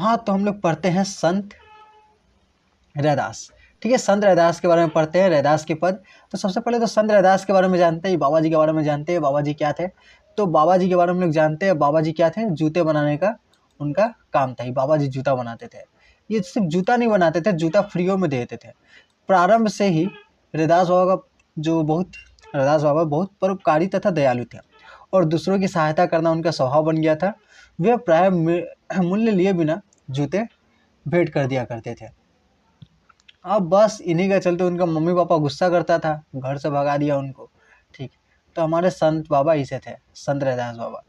हाँ, तो हम लोग पढ़ते हैं संत रैदास। ठीक है, संत रैदास के बारे में पढ़ते हैं, रैदास के पद। तो सबसे पहले तो संत रैदास के बारे में जानते हैं, बाबा जी के बारे में जानते हैं, बाबा जी क्या थे। तो बाबा जी के बारे में लोग जानते हैं, बाबा जी क्या थे, जूते बनाने का उनका काम था। बाबा जी जूता बनाते थे। ये सिर्फ जूता नहीं बनाते थे, जूता फ्रीओ में देते थे। प्रारंभ से ही रैदास बाबा का रैदास बाबा बहुत परोपकारी तथा दयालु थे और दूसरों की सहायता करना उनका स्वभाव बन गया था। वे प्राय मूल्य लिए बिना जूते भेंट कर दिया करते थे। अब बस इन्हीं के चलते उनका मम्मी पापा गुस्सा करता था, घर से भगा दिया उनको। ठीक, तो हमारे संत बाबा इसे थे, संत रैदास बाबा।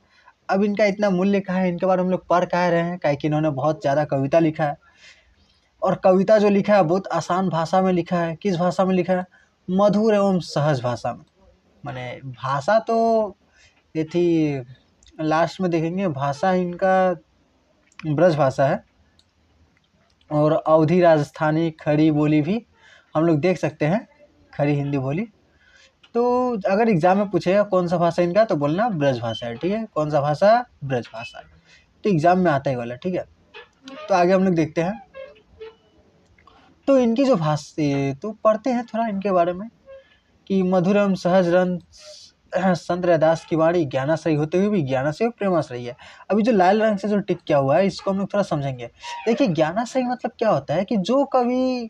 अब इनका इतना मूल्य कहा है, इनके बारे में हम लोग पढ़ कह रहे हैं, क्या कि इन्होंने बहुत ज़्यादा कविता लिखा है। और कविता जो लिखा है बहुत आसान भाषा में लिखा है। किस भाषा में लिखा है? मधुर एवं सहज भाषा में। माने भाषा तो ये थी, लास्ट में देखेंगे, भाषा इनका ब्रज भाषा है और अवधी राजस्थानी खड़ी बोली भी हम लोग देख सकते हैं, खड़ी हिंदी बोली। तो अगर एग्जाम में पूछेगा कौन सा भाषा इनका, तो बोलना ब्रज भाषा है। ठीक है, कौन सा भाषा? ब्रज भाषा। तो एग्जाम में आता ही वाला। ठीक है, तो आगे हम लोग देखते हैं। तो इनकी जो भाषा, तो पढ़ते हैं थोड़ा इनके बारे में कि मधुर एवं सहज रन संत रैदास की वाणी ज्ञानाश्रयी होते हुए भी ज्ञानाश्रयी और प्रेमाश्रयी है। अभी जो लाल रंग से जो टिक किया हुआ है, इसको हम लोग थोड़ा समझेंगे। देखिए, ज्ञानाश्रयी मतलब क्या होता है कि जो कवि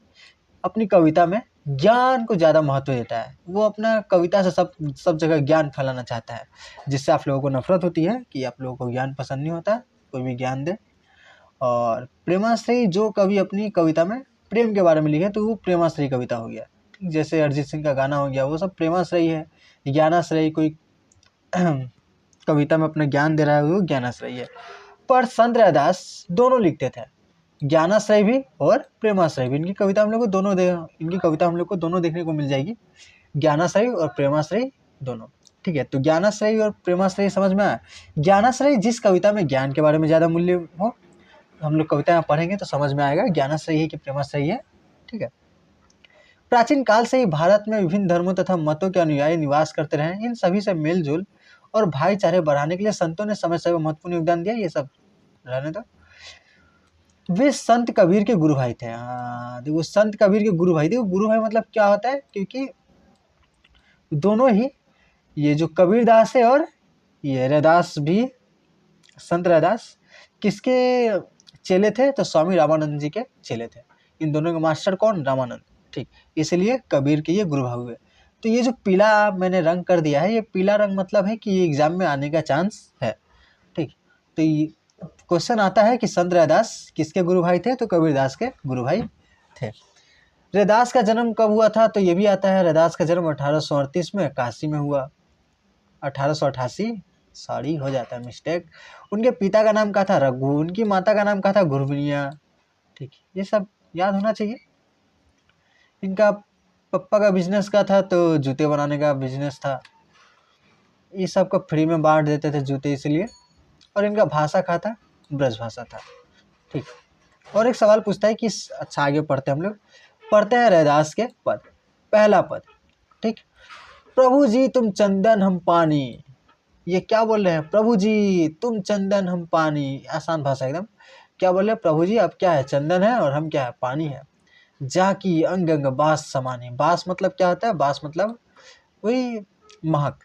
अपनी कविता में ज्ञान को ज़्यादा महत्व देता है, वो अपना कविता से सब जगह ज्ञान फैलाना चाहता है, जिससे आप लोगों को नफरत होती है कि आप लोगों को ज्ञान पसंद नहीं होता, कोई भी ज्ञान दे। और प्रेमाश्रयी, जो कवि अपनी कविता में प्रेम के बारे में लिखे, तो वो प्रेमाश्रयी कविता हो गया। ठीक, जैसे अरिजीत सिंह का गाना हो गया, वो सब प्रेमाश्रयी है। ज्ञानाश्रयी कोई कविता में अपना ज्ञान दे रहा है, वो ज्ञानाश्रयी है। पर संत रैदास दोनों लिखते थे, ज्ञानाश्रय भी और प्रेमाश्रय भी। इनकी कविता हम लोग को दोनों देखने को मिल जाएगी, ज्ञानाश्रय और प्रेमाश्रय दोनों। ठीक है, तो ज्ञानाश्रय और प्रेमाश्रय समझ में आया। ज्ञानाश्रय जिस कविता में ज्ञान के बारे में ज़्यादा मूल्य हो, हम लोग कविता पढ़ेंगे तो समझ में आएगा ज्ञानाश्रय है कि प्रेमाश्रय है। ठीक है, प्राचीन काल से ही भारत में विभिन्न धर्मों तथा मतों के अनुयायी निवास करते रहे। इन सभी से मेलजोल और भाईचारे बढ़ाने के लिए संतों ने समय समय महत्वपूर्ण योगदान दिया। ये सब रहने दो। वे संत कबीर के गुरु भाई थे। हाँ, देखो, संत कबीर के गुरु भाई थे। गुरु भाई मतलब क्या होता है, क्योंकि दोनों ही, ये जो कबीर दास है और ये रैदास भी, संत रैदास किसके चेले थे? तो स्वामी रामानंद जी के चेले थे। इन दोनों के मास्टर कौन? रामानंद। ठीक, इसलिए कबीर के ये गुरु भाई हुए। तो ये जो पीला मैंने रंग कर दिया है, ये पीला रंग मतलब है कि ये एग्जाम में आने का चांस है। ठीक, तो ये क्वेश्चन आता है कि संत रैदास किसके गुरु भाई थे? तो कबीरदास के गुरु भाई थे। रैदास का जन्म कब हुआ था? तो ये भी आता है, रैदास का जन्म 1838 में काशी में हुआ। 1888, सॉरी हो जाता है मिस्टेक। उनके पिता का नाम क्या था? रघु। उनकी माता का नाम क्या था? गुरबनिया। ठीक, ये सब याद होना चाहिए। इनका पप्पा का बिजनेस का था, तो जूते बनाने का बिजनेस था। ये सब को फ्री में बांट देते थे जूते, इसलिए। और इनका भाषा क्या था? ब्रज भाषा था। ठीक, और एक सवाल पूछता है कि अच्छा, आगे पढ़ते हैं हम लोग। पढ़ते हैं रैदास के पद। पहला पद, ठीक, प्रभु जी तुम चंदन हम पानी। ये क्या बोल रहे हैं? प्रभु जी तुम चंदन हम पानी। आसान भाषा एकदम। क्या बोल रहे हैं? प्रभु जी आप क्या है? चंदन है, और हम क्या है? पानी है। जाकी अंग अंग बास समानी। बास मतलब क्या होता है? बास मतलब वही महक।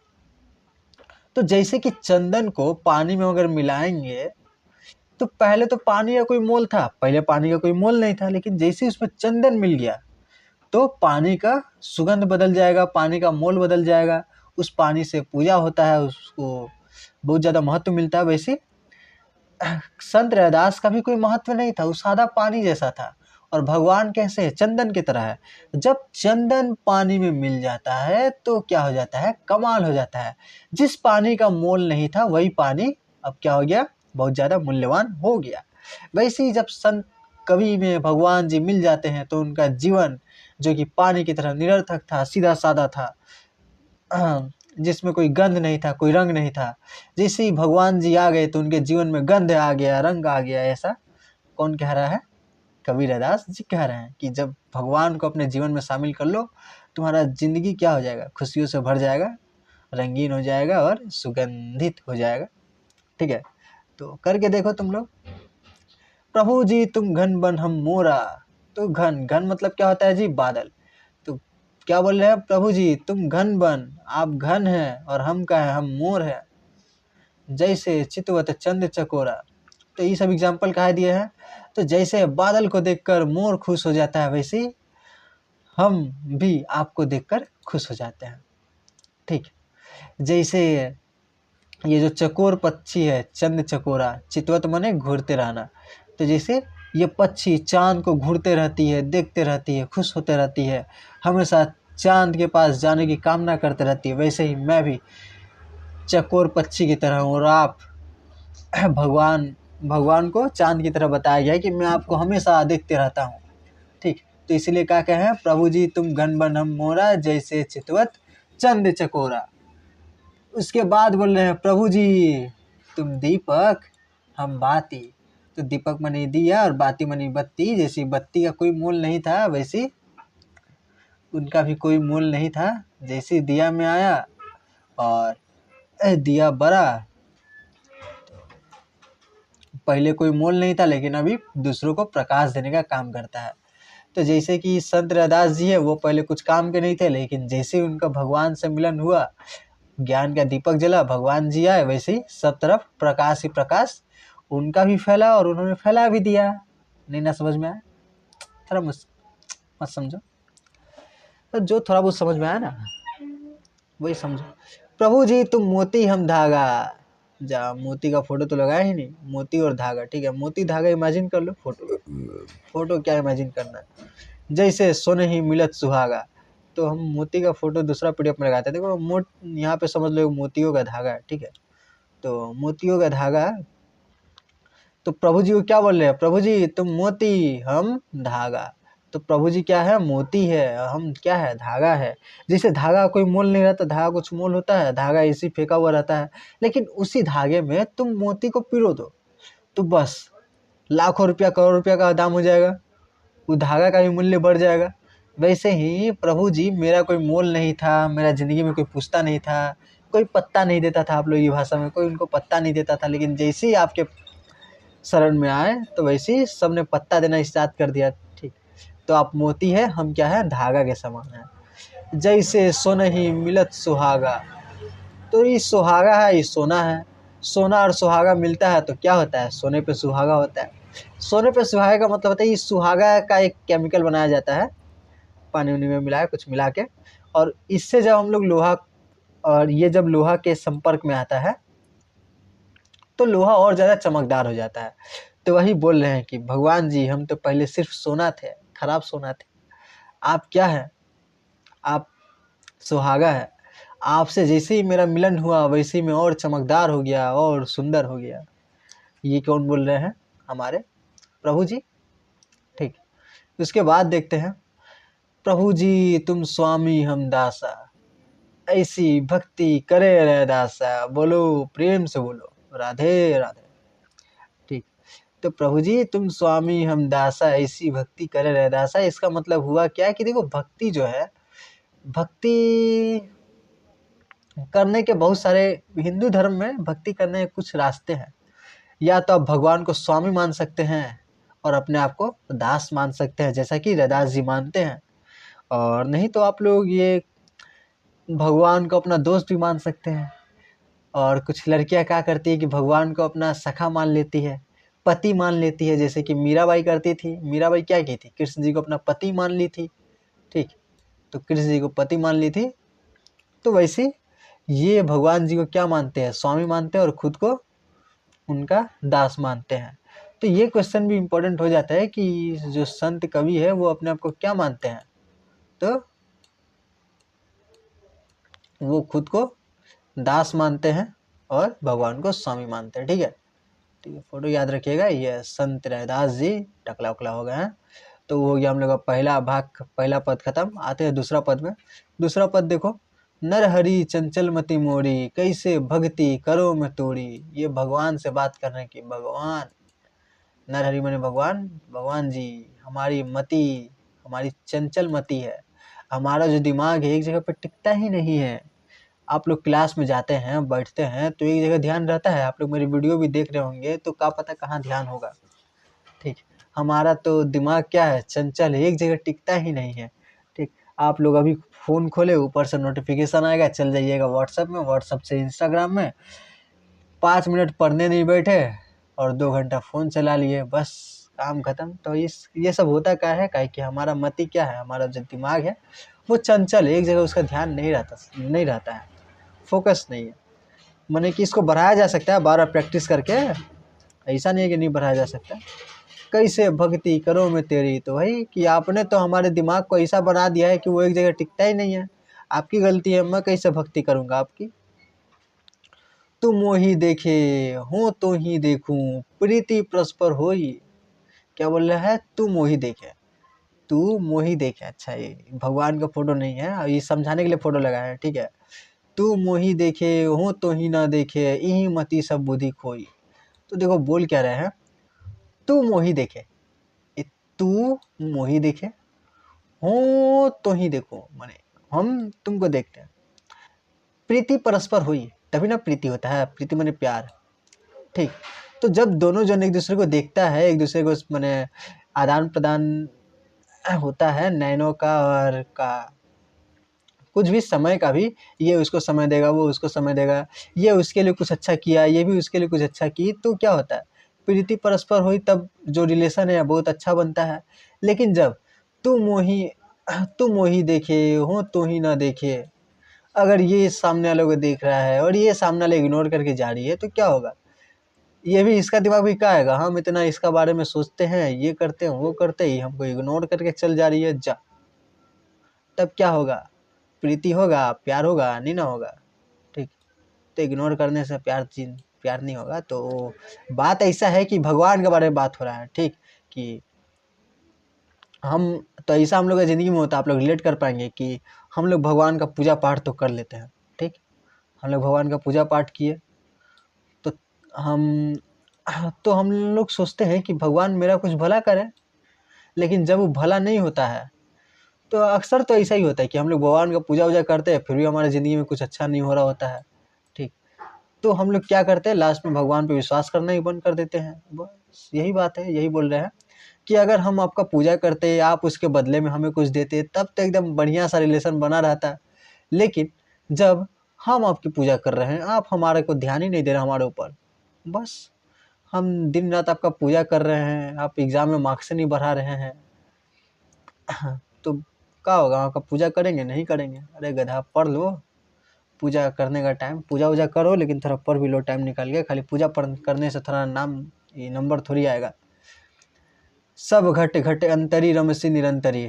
तो जैसे कि चंदन को पानी में अगर मिलाएंगे, तो पहले तो पानी का कोई मोल था, पहले पानी का कोई मोल नहीं था, लेकिन जैसे उसमें चंदन मिल गया, तो पानी का सुगंध बदल जाएगा, पानी का मोल बदल जाएगा। उस पानी से पूजा होता है, उसको बहुत ज़्यादा महत्व मिलता है। वैसे संत रैदास का भी कोई महत्व नहीं था, वो सादा पानी जैसा था। और भगवान कैसे है? चंदन की तरह है। जब चंदन पानी में मिल जाता है तो क्या हो जाता है? कमाल हो जाता है। जिस पानी का मोल नहीं था, वही पानी अब क्या हो गया? बहुत ज़्यादा मूल्यवान हो गया। वैसे ही जब संत कवि में भगवान जी मिल जाते हैं, तो उनका जीवन जो कि पानी की तरह निरर्थक था, सीधा सादा था, जिसमें कोई गंध नहीं था, कोई रंग नहीं था, जैसे ही भगवान जी आ गए तो उनके जीवन में गंध आ गया, रंग आ गया। ऐसा कौन कह रहा है? कबीर रैदास जी कह रहे हैं कि जब भगवान को अपने जीवन में शामिल कर लो, तुम्हारा जिंदगी क्या हो जाएगा? खुशियों से भर जाएगा, रंगीन हो जाएगा और सुगंधित हो जाएगा। ठीक है, तो करके देखो तुम लोग। प्रभु जी तुम घन बन हम मोरा। तो घन घन मतलब क्या होता है जी, बादल। तो क्या बोल रहे हैं, प्रभु जी तुम घन बन, आप घन हैं और हम क्या है, हम मोर है। जैसे चितवत चंद चकोरा। तो ये सब एग्जाम्पल कहाँ दिए हैं, तो जैसे बादल को देखकर मोर खुश हो जाता है, वैसे ही हम भी आपको देखकर खुश हो जाते हैं। ठीक, जैसे ये जो चकोर पक्षी है, चंद चकोरा, चितवत माने घूरते रहना। तो जैसे ये पक्षी चांद को घूरते रहती है, देखते रहती है, खुश होते रहती है, हमेशा चांद के पास जाने की कामना करते रहती है, वैसे ही मैं भी चकोर पक्षी की तरह हूँ। और आप भगवान को चांद की तरह बताया गया है कि मैं आपको हमेशा देखते रहता हूँ। ठीक, तो इसलिए क्या कहे हैं, प्रभु जी तुम घन बन हम मोरा, जैसे चितवत चंद चकोरा। उसके बाद बोल रहे हैं, प्रभु जी तुम दीपक हम बाती। तो दीपक मनी दिया और बाती मनी बत्ती। जैसी बत्ती का कोई मोल नहीं था, वैसी उनका भी कोई मोल नहीं था। जैसे दिया में आया और दिया बड़ा, पहले कोई मोल नहीं था लेकिन अभी दूसरों को प्रकाश देने का काम करता है। तो जैसे कि संत रैदास जी है, वो पहले कुछ काम के नहीं थे, लेकिन जैसे उनका भगवान से मिलन हुआ, ज्ञान का दीपक जला, भगवान जी आए, वैसे ही सब तरफ प्रकाश ही प्रकाश उनका भी फैला और उन्होंने फैला भी दिया। नहीं ना समझ में आया, थोड़ा मत समझो, तो जो थोड़ा बहुत समझ में आया ना वही समझो। प्रभु जी तुम मोती हम धागा। जा, मोती का फोटो तो लगाया ही नहीं, मोती और धागा। ठीक है, मोती धागा इमेजिन कर लो, फोटो क्या इमेजिन करना है। जैसे सोने ही मिलत सुहागा। तो हम मोती का फोटो दूसरा पीडीएफ में लगाते हैं। देखो यहाँ पे समझ लो मोतियों का धागा है। ठीक है, तो मोतियों का धागा। तो प्रभु जी को क्या बोल रहे हैं, प्रभु जी तुम मोती हम धागा। तो प्रभु जी क्या है, मोती है, हम क्या है, धागा है। जैसे धागा कोई मोल नहीं रहता, धागा कुछ मोल होता है, धागा इसी फेंका हुआ रहता है, लेकिन उसी धागे में तुम मोती को पिरो दो तो बस लाखों रुपया करोड़ रुपया का दाम हो जाएगा, वो धागा का भी मूल्य बढ़ जाएगा। वैसे ही प्रभु जी मेरा कोई मोल नहीं था, मेरा ज़िंदगी में कोई पूछता नहीं था, कोई पत्ता नहीं देता था, आप लोग की भाषा में कोई उनको पत्ता नहीं देता था, लेकिन जैसे ही आपके शरण में आए तो वैसे ही सबने पत्ता देना स्टार्ट कर दिया। ठीक, तो आप मोती है, हम क्या है, धागा के समान है। जैसे सोना ही मिलत सुहागा। तो ये सुहागा है, ये सोना है। सोना और सुहागा मिलता है तो क्या होता है, सोने पे सुहागा होता है। सोने पे सुहागा का मतलब होता है, ये सुहागा का एक केमिकल बनाया जाता है पानी उनी में मिलाया, कुछ मिला के, और इससे जब हम लोग लोहा, और ये जब लोहा के संपर्क में आता है तो लोहा और ज़्यादा चमकदार हो जाता है। तो वही बोल रहे हैं कि भगवान जी हम तो पहले सिर्फ सोना थे, खराब सोना थे, आप क्या है, आप सुहागा है। आपसे जैसे ही मेरा मिलन हुआ वैसे ही मैं और चमकदार हो गया और सुंदर हो गया। ये कौन बोल रहे हैं, हमारे प्रभु जी। ठीक, उसके बाद देखते हैं, प्रभु जी तुम स्वामी हम दासा, ऐसी भक्ति करे रैदासा। बोलो प्रेम से बोलो, राधे राधे। ठीक, तो प्रभु जी तुम स्वामी हम दासा, ऐसी भक्ति करे रैदासा। इसका मतलब हुआ क्या कि देखो, भक्ति जो है, भक्ति करने के बहुत सारे, हिंदू धर्म में भक्ति करने के कुछ रास्ते हैं। या तो आप भगवान को स्वामी मान सकते हैं और अपने आप को दास मान सकते हैं, जैसा कि रैदास जी मानते हैं। और नहीं तो आप लोग ये भगवान को अपना दोस्त भी मान सकते हैं। और कुछ लड़कियां क्या करती है कि भगवान को अपना सखा मान लेती है, पति मान लेती है, जैसे कि मीराबाई करती थी। मीराबाई क्या की थी, कृष्ण जी को अपना पति मान ली थी। ठीक, तो कृष्ण जी को पति मान ली थी। तो वैसे ये भगवान जी को क्या मानते हैं, स्वामी मानते हैं, और खुद को उनका दास मानते हैं। तो ये क्वेश्चन भी इम्पोर्टेंट हो जाता है कि जो संत कवि है वो अपने आप को क्या मानते हैं, तो वो खुद को दास मानते हैं और भगवान को स्वामी मानते हैं। ठीक है, ठीक है, फोटो याद रखिएगा। ये संत रैदास जी टकला उकला हो गए हैं। तो वो हो गया हम लोग का पहला भाग, पहला पद खत्म। आते हैं दूसरा पद में। दूसरा पद देखो, नर हरि चंचल मति मोरी, कैसे भक्ति करो मैं तोड़ी। ये भगवान से बात करने की, भगवान, नर हरि माने भगवान, भगवान जी हमारी मति, हमारी चंचल मति है, हमारा जो दिमाग है एक जगह पर टिकता ही नहीं है। आप लोग क्लास में जाते हैं, बैठते हैं तो एक जगह ध्यान रहता है। आप लोग मेरी वीडियो भी देख रहे होंगे तो क्या पता कहाँ ध्यान होगा, ठीक। हमारा तो दिमाग क्या है, चंचल है, एक जगह टिकता ही नहीं है। ठीक। आप लोग अभी फ़ोन खोले, ऊपर से नोटिफिकेशन आएगा, चल जाइएगा व्हाट्सएप में, व्हाट्सएप से इंस्टाग्राम में, 5 मिनट पढ़ने नहीं बैठे और 2 घंटा फ़ोन चला लिए, बस काम खत्म। तो ये सब होता क्या है, काहे कि हमारा मति क्या है, हमारा जो दिमाग है वो चंचल है, एक जगह उसका ध्यान नहीं रहता है, फोकस नहीं है। माने कि इसको बढ़ाया जा सकता है बार बार प्रैक्टिस करके, ऐसा नहीं है कि नहीं बढ़ाया जा सकता। कैसे भक्ति करो मैं तेरी, तो भाई कि आपने तो हमारे दिमाग को ऐसा बना दिया है कि वो एक जगह टिकता ही नहीं है। आपकी गलती है, मैं कैसे भक्ति करूँगा आपकी। तुम मोहि देखे हो तो ही देखूं, प्रीति परस्पर होई। क्या बोल रहा है, तू मोहि देखे, तू मोहि देखे। अच्छा, ये भगवान का फोटो नहीं है, ये समझाने के लिए फोटो लगाया है, ठीक है। तू मोहि देखे हो तो ही ना देखे, यही मति सब बुद्धि खोई। तो देखो बोल क्या रहे हैं, तू मोहि देखे, ये तू मोहि देखे, हो तो ही देखो, माने हम तुमको देखते हैं। प्रीति परस्पर हुई, तभी ना प्रीति होता है, प्रीति माने प्यार। ठीक। तो जब दोनों जन एक दूसरे को देखता है, एक दूसरे को माने आदान प्रदान होता है नैनों का और का, कुछ भी समय का भी, ये उसको समय देगा, वो उसको समय देगा, ये उसके लिए कुछ अच्छा किया, ये भी उसके लिए कुछ अच्छा की, तो क्या होता है, प्रीति परस्पर हुई, तब जो रिलेशन है बहुत अच्छा बनता है। लेकिन जब तुम मोही देखे हो तो ही ना देखे, अगर ये सामने वाले को देख रहा है और ये सामने वाले इग्नोर करके जा रही है, तो क्या होगा, ये भी, इसका दिमाग भी क्या आएगा, हम इतना इसका बारे में सोचते हैं, ये करते हैं वो करते हैं, ये हमको इग्नोर करके चल जा रही है, जा। तब क्या होगा, प्रीति होगा, प्यार होगा, नहीं ना होगा। ठीक। तो इग्नोर करने से प्यार नहीं होगा। तो बात ऐसा है कि भगवान के बारे में बात हो रहा है, ठीक। कि हम, तो ऐसा हम लोग की ज़िंदगी में होता है, आप लोग रिलेट कर पाएंगे कि हम लोग भगवान का पूजा पाठ तो कर लेते हैं, ठीक। हम लोग भगवान का पूजा पाठ किए, तो हम हम लोग सोचते हैं कि भगवान मेरा कुछ भला करे, लेकिन जब वो भला नहीं होता है, तो अक्सर तो ऐसा ही होता है कि हम लोग भगवान का पूजा वूजा करते हैं, फिर भी हमारी ज़िंदगी में कुछ अच्छा नहीं हो रहा होता है, ठीक। तो हम लोग क्या करते हैं, लास्ट में भगवान पे विश्वास करना ही बंद कर देते हैं। बस यही बात है, यही बोल रहे हैं कि अगर हम आपका पूजा करते, आप उसके बदले में हमें कुछ देते, तब तो एकदम बढ़िया सा रिलेशन बना रहता है। लेकिन जब हम आपकी पूजा कर रहे हैं, आप हमारे को ध्यान ही नहीं दे रहे हमारे ऊपर, बस हम दिन रात आपका पूजा कर रहे हैं, आप एग्ज़ाम में मार्क्स नहीं बढ़ा रहे हैं, तो क्या होगा, आपका पूजा करेंगे, नहीं करेंगे। अरे गधा, पढ़ लो, पूजा करने का टाइम, पूजा वूजा करो, लेकिन थोड़ा पढ़ भी लो टाइम निकाल के, खाली पूजा करने से थोड़ा नाम, ये नंबर थोड़ी आएगा। सब घटे घटे अंतरी रमसी निरंतरी,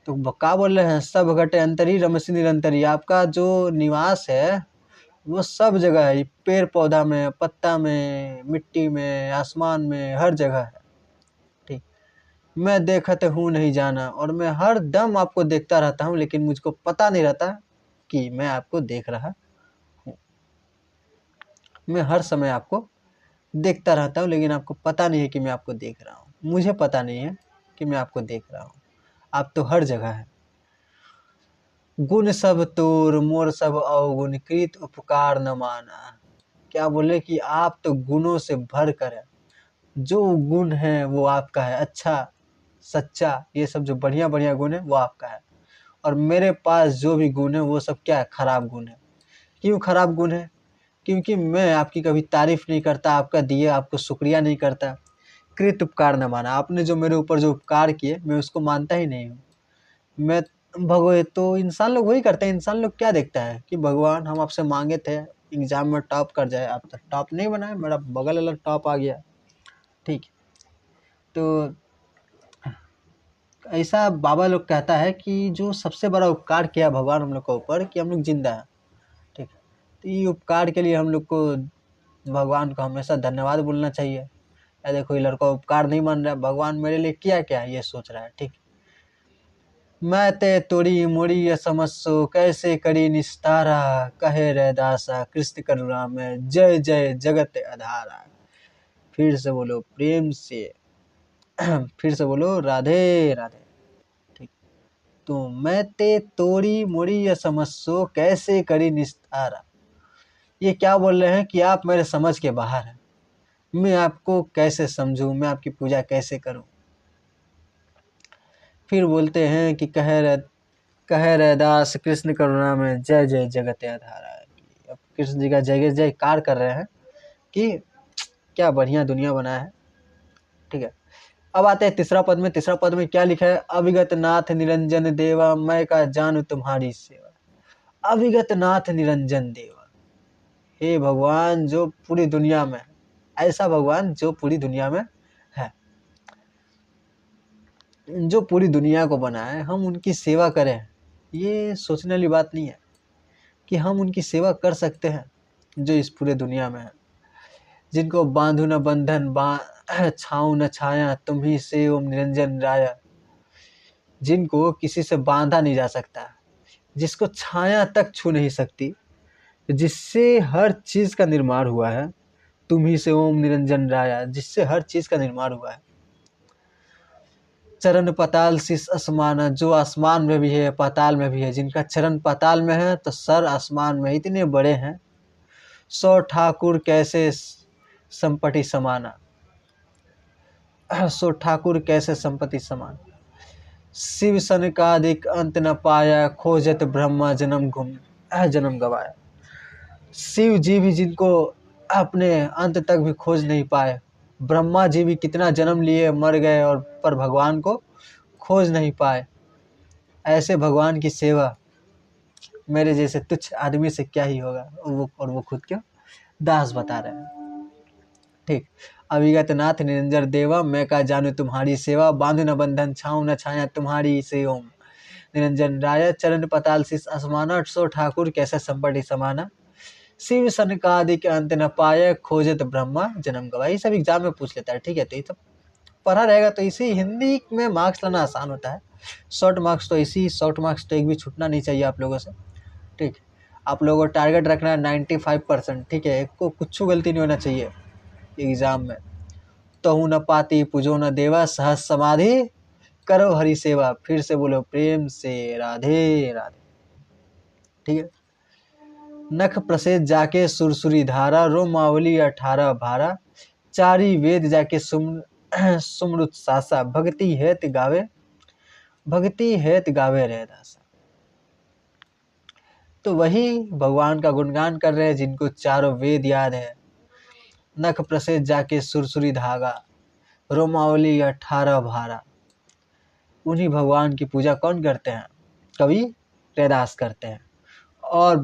तो क्या बोल रहे हैं, सब घटे अंतरी रमसी निरंतरी, आपका जो निवास है वो सब जगह है, पेड़ पौधा में, पत्ता में, मिट्टी में, आसमान में, हर जगह है, ठीक। मैं देखत हूँ नहीं जाना, और मैं हर दम आपको देखता रहता हूँ, लेकिन मुझको पता नहीं रहता कि मैं आपको देख रहा हूँ। मैं हर समय आपको देखता रहता हूँ, लेकिन आपको पता नहीं है कि मैं आपको देख रहा हूँ, मुझे पता नहीं है कि मैं आपको देख रहा हूँ। आप तो हर जगह है। गुण सब तोर मोर सब अवगुण, कृत उपकार न माना। क्या बोले कि आप तो गुणों से भर कर है, जो गुण है वो आपका है, अच्छा सच्चा, ये सब जो बढ़िया बढ़िया गुण है वो आपका है, और मेरे पास जो भी गुण है वो सब क्या है, खराब गुण है। क्यों खराब गुण है, क्योंकि मैं आपकी कभी तारीफ नहीं करता, आपका दिए आपको शुक्रिया नहीं करता। कृत उपकार न माना, आपने जो मेरे ऊपर जो उपकार किए मैं उसको मानता ही नहीं हूँ। मैं भगवे तो इंसान लोग वही करते हैं, इंसान लोग क्या देखता है कि भगवान हम आपसे मांगे थे एग्जाम में टॉप कर जाए, आप तो टॉप नहीं बनाए, मेरा बगल वाला टॉप आ गया, ठीक। तो ऐसा बाबा लोग कहता है कि जो सबसे बड़ा उपकार किया भगवान हम लोग के ऊपर, कि हम लोग जिंदा हैं, ठीक। तो ये उपकार के लिए हम लोग को भगवान को हमेशा धन्यवाद बोलना चाहिए। या देखो, ये लड़का उपकार नहीं मान रहा, भगवान मेरे लिए किया क्या ये सोच रहा है, ठीक। मैं ते तोड़ी मोड़ी ये समझो, कैसे करी निस्तारा, कहे रैदासा कृष्ण करुणा में, जय जय जगत आधारा। फिर से बोलो प्रेम से, फिर से बोलो राधे राधे, ठीक। तो मैं ते तोड़ी मोड़ी ये समझो, कैसे करी निस्तारा, ये क्या बोल रहे हैं कि आप मेरे समझ के बाहर हैं। मैं आपको कैसे समझूं, मैं आपकी पूजा कैसे करूं। फिर बोलते हैं कि कह रैदास कृष्ण करुणा में जय जय जगत आधारा। अब कृष्ण जी का जय जयकार कर रहे हैं कि क्या बढ़िया दुनिया बना है। ठीक है, अब आते हैं तीसरा पद में। तीसरा पद में क्या लिखा है? अविगत नाथ निरंजन देवा, मैं का जानू तुम्हारी सेवा। अविगत नाथ निरंजन देवा, हे भगवान जो पूरी दुनिया में है, ऐसा भगवान जो पूरी दुनिया में है, जो पूरी दुनिया को बनाए, हम उनकी सेवा करें, ये सोचने वाली बात नहीं है कि हम उनकी सेवा कर सकते हैं जो इस पूरे दुनिया में है। जिनको बांधु न बंधन छाऊं न छाया, तुम ही से ओम निरंजन राया। जिनको किसी से बांधा नहीं जा सकता, जिसको छाया तक छू नहीं सकती, जिससे हर चीज का निर्माण हुआ है, तुम ही से ओम निरंजन राया, जिससे हर चीज का निर्माण हुआ है। चरण पताल शीस आसमान, जो आसमान में भी है पाताल में भी है, जिनका चरण पाताल में है तो सर आसमान में, इतने बड़े हैं। सो ठाकुर कैसे संपत्ति समाना, सो ठाकुर कैसे संपत्ति समाना। शिव सन का अधिक अंत न पाया, खोजत ब्रह्मा जन्म गवाया। शिव जी भी जिनको अपने अंत तक भी खोज नहीं पाए, ब्रह्मा जी भी कितना जन्म लिए मर गए और पर भगवान को खोज नहीं पाए। ऐसे भगवान की सेवा मेरे जैसे तुच्छ आदमी से क्या ही होगा। वो खुद क्यों दास बता रहे हैं। ठीक, अविगत नाथ निरंजन देवा, मैं का जानू तुम्हारी सेवा। बांधु न बंधन छाऊं न छाया, तुम्हारी से ओम निरंजन राया। चरण पताल शीस आसमाना, सो ठाकुर कैसे संपत्ति समाना। शिव सनकादि के अंत न पाए, खोजत ब्रह्मा जन्म गवाया। ये सब एग्जाम में पूछ लेता है। ठीक है, तो ये सब पढ़ा रहेगा तो इसी हिंदी में मार्क्स लाना आसान होता है। शॉर्ट मार्क्स तो शॉर्ट मार्क्स तो एक भी छूटना नहीं चाहिए आप लोगों से। ठीक, आप लोगों को टारगेट रखना है 95%। ठीक है, को कुछ गलती नहीं होना चाहिए एग्जाम में। तहु न पाती पूजो न देवा, सहज समाधि करो हरि सेवा। फिर से बोलो प्रेम से राधे राधे। ठीक है, नख प्रसेद जाके सुरसुरी धारा, रोमावली 18 भारा। चारी वेद जाके सुमरुत सासा, भक्ति हेत गावे रह दासा। तो वही भगवान का गुणगान कर रहे हैं जिनको चारों वेद याद है। नख प्रसेद जाके सुरसुरी धागा, रोमावली 18 भारा। उन्हीं भगवान की पूजा कौन करते हैं? कवि रैदास करते हैं। और